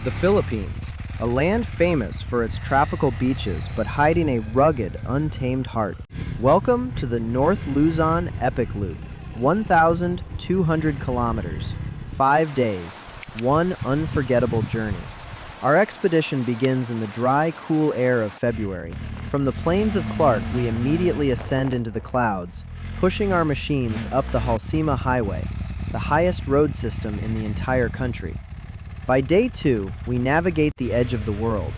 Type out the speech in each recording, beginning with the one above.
The Philippines, a land famous for its tropical beaches but hiding a rugged, untamed heart. Welcome to the North Luzon Epic Loop, 1,200 kilometers, 5 days, one unforgettable journey. Our expedition begins in the dry, cool air of February. From the plains of Clark, we immediately ascend into the clouds, pushing our machines up the Halsema Highway, the highest road system in the entire country. By day 2, we navigate the edge of the world.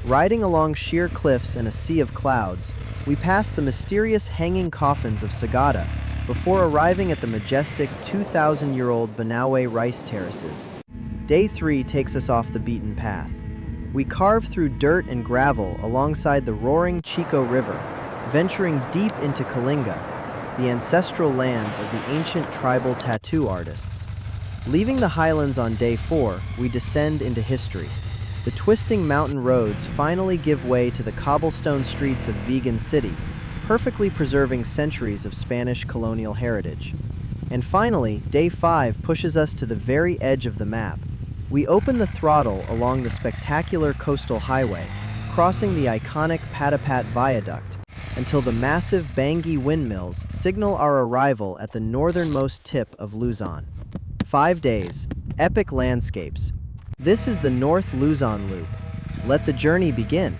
Riding along sheer cliffs and a sea of clouds, we pass the mysterious hanging coffins of Sagada before arriving at the majestic 2,000-year-old Banaue Rice Terraces. Day 3 takes us off the beaten path. We carve through dirt and gravel alongside the roaring Chico River, venturing deep into Kalinga, the ancestral lands of the ancient tribal tattoo artists. Leaving the highlands on day 4, we descend into history. The twisting mountain roads finally give way to the cobblestone streets of Vigan City, perfectly preserving centuries of Spanish colonial heritage. And finally, day 5 pushes us to the very edge of the map. We open the throttle along the spectacular coastal highway, crossing the iconic Patapat Viaduct, until the massive Bangi windmills signal our arrival at the northernmost tip of Luzon. 5 days, epic landscapes. This is the North Luzon Loop. Let the journey begin.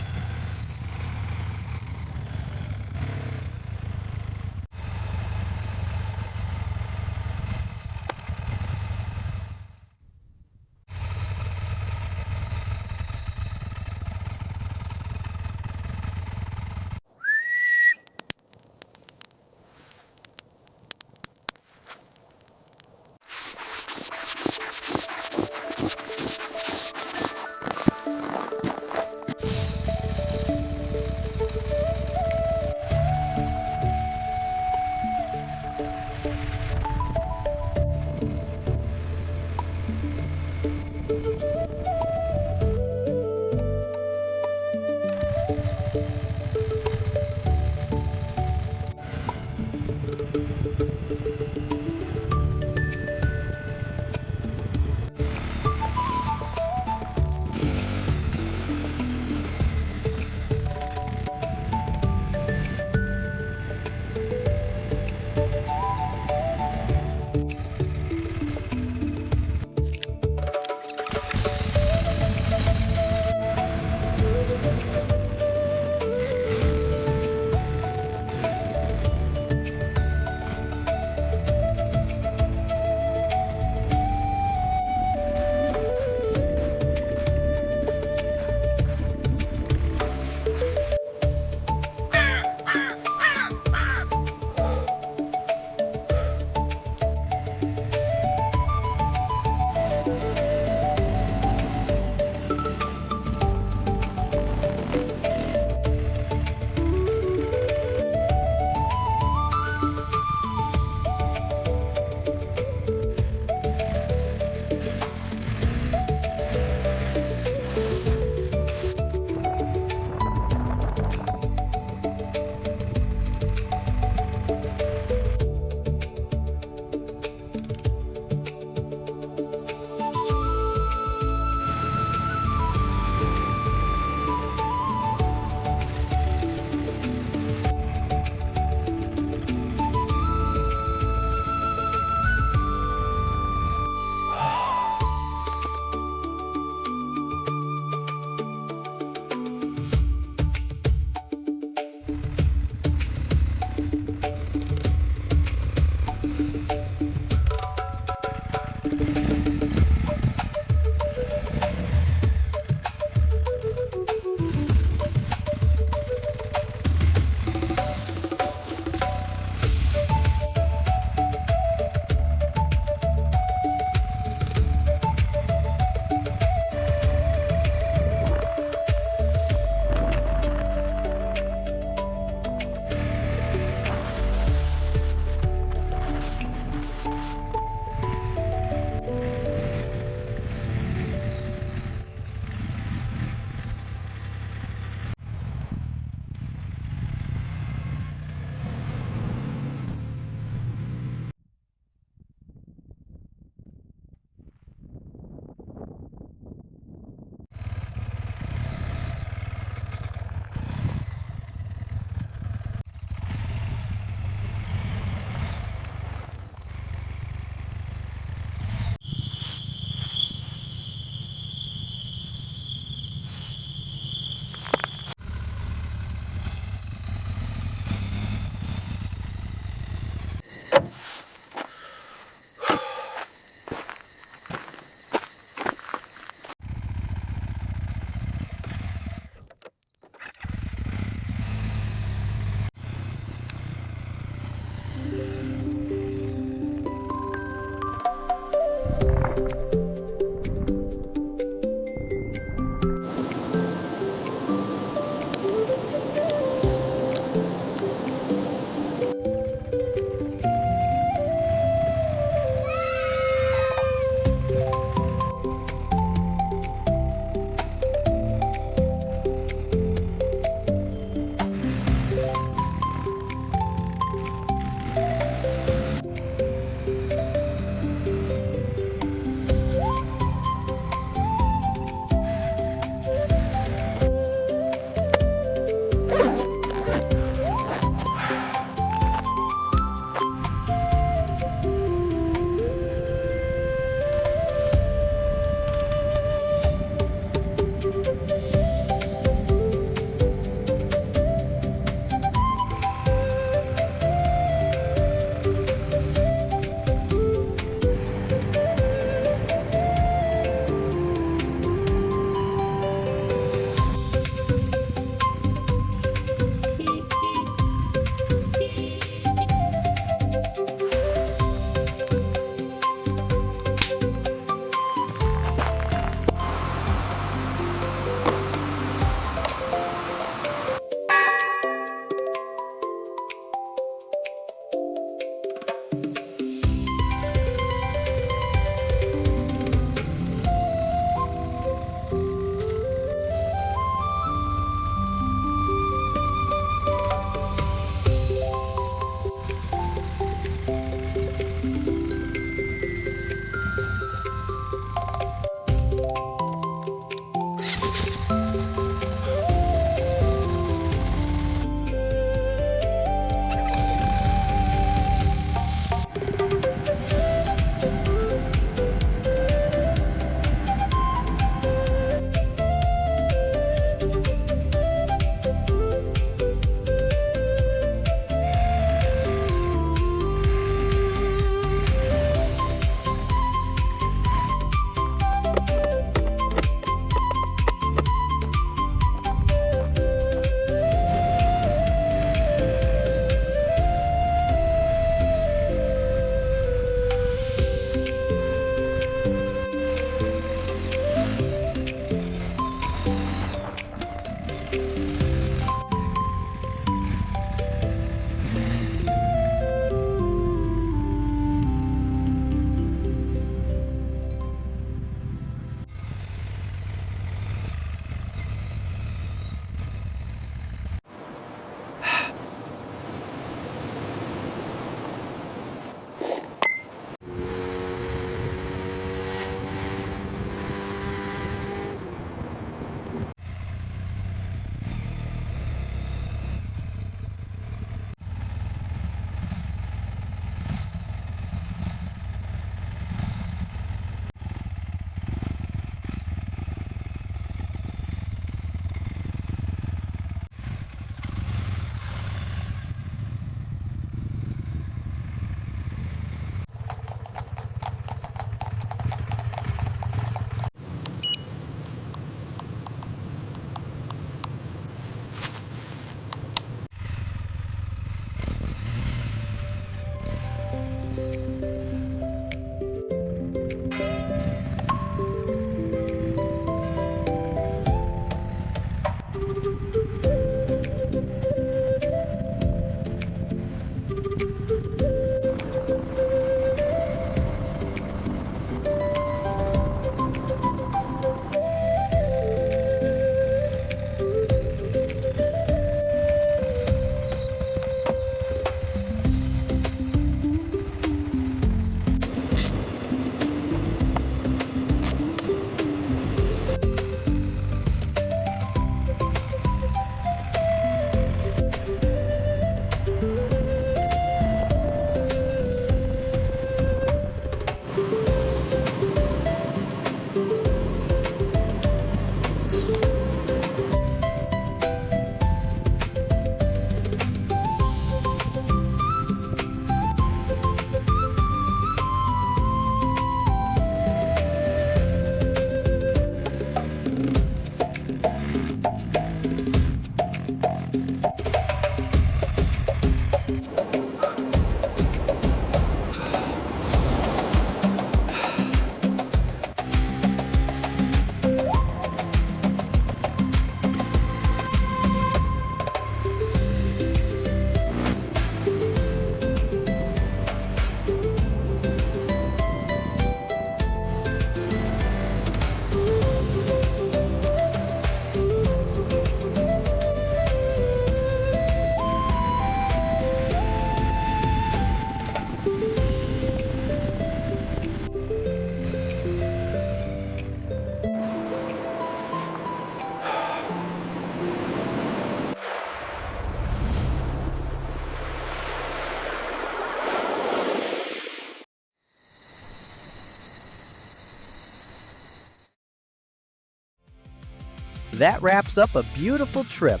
That wraps up a beautiful trip.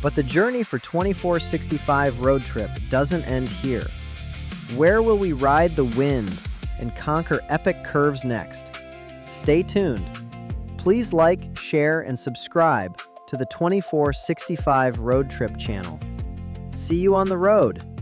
But the journey for 2465 Road Trip doesn't end here. Where will we ride the wind and conquer epic curves next? Stay tuned. Please like, share, and subscribe to the 2465 Road Trip channel. See you on the road!